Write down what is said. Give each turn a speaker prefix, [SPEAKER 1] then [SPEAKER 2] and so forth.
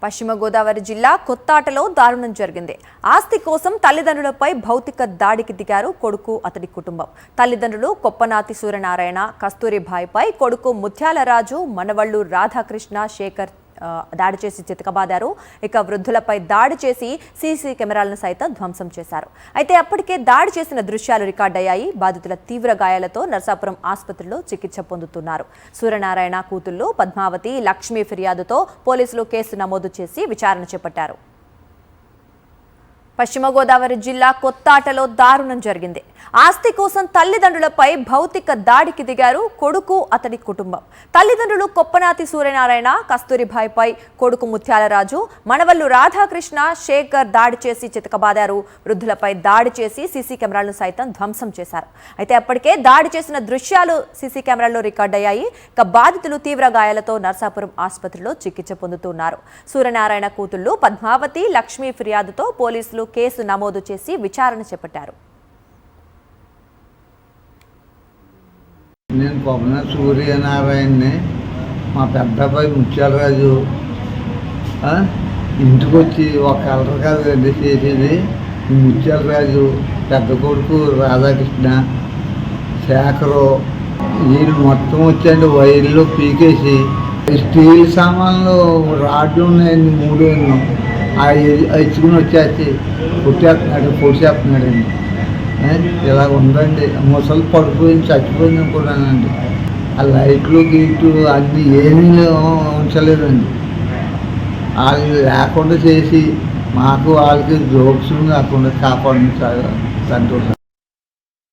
[SPEAKER 1] పశ్చిమ గోదావరి జిల్లా కొత్తాటలో దారుణం జరిగింది. ఆస్తి కోసం తల్లిదండ్రులపై భౌతిక దాడికి దిగారు కొడుకు, అతడి కుటుంబం. తల్లిదండ్రులు కొప్పనాతి సూర్యనారాయణ, కస్తూరిబాయిపై కొడుకు ముత్యాలరాజు, మనవళ్లు రాధాకృష్ణ, శేఖర్ దాడి చేసి చితకబాదారు. ఇక వృద్ధులపై దాడి చేసి సీసీ కెమెరాలను సైతం ధ్వంసం చేశారు. అయితే అప్పటికే దాడి చేసిన దృశ్యాలు రికార్డయ్యాయి. బాధితుల తీవ్ర గాయాలతో నర్సాపురం ఆసుపత్రిలో చికిత్స పొందుతున్నారు. సూర్యనారాయణ కూతుళ్లు పద్మావతి, లక్ష్మి ఫిర్యాదుతో పోలీసులు కేసు నమోదు చేసి విచారణ చేపట్టారు. పశ్చిమ గోదావరి జిల్లా కొత్తాటలో దారుణం జరిగింది. ఆస్తి కోసం తల్లిదండ్రులపై భౌతిక దాడికి దిగారు కొడుకు, అతడి కుటుంబం. తల్లిదండ్రులు కొప్పనాతి సూర్యనారాయణ, కస్తూరిబాయిపై కొడుకు ముత్యాలరాజు, మనవళ్లు రాధాకృష్ణ, శేఖర్ దాడి చేసి చితకబాదారు. వృద్ధులపై దాడి చేసి సీసీ కెమెరాలను సైతం ధ్వంసం చేశారు. అయితే అప్పటికే దాడి చేసిన దృశ్యాలు సీసీ కెమెరాల్లో రికార్డయ్యాయి. ఇక బాధితులు తీవ్ర గాయాలతో నర్సాపురం ఆసుపత్రిలో చికిత్స పొందుతున్నారు. సూర్యనారాయణ కూతుళ్లు పద్మావతి, లక్ష్మి ఫిర్యాదుతో పోలీసులు కేసు నమోదు చేసి విచారణ చేపట్టారు.
[SPEAKER 2] నేను కొప్పనాతి సూర్యనారాయణని, మా పెద్ద అబ్బాయి ముత్యాలరాజు ఇంటికి వచ్చి ఒక కలర్ కాదు అండి చేసేది. ముత్యాలరాజు, పెద్ద కొడుకు రాధాకృష్ణ, శేఖరు, వీళ్ళు మొత్తం వచ్చండి వైర్లు పీకేసి స్టీల్ సామాన్లు రాడ్లు ఉన్నాయండి, 3 ఇచ్చుకుని వచ్చేసి పొడిచేస్తున్నాడండి. ఇలా ఉందండి. ముసలి పడిపోయింది, చచ్చిపోయింది అనుకున్నానండి. ఆ లైట్లు గీట్లు అన్నీ ఏమీ ఉంచలేదండి. వాళ్ళు లేకుండా చేసి మాకు వాళ్ళకి జోక్స్ కాకుండా కాపాడు తండ్రి.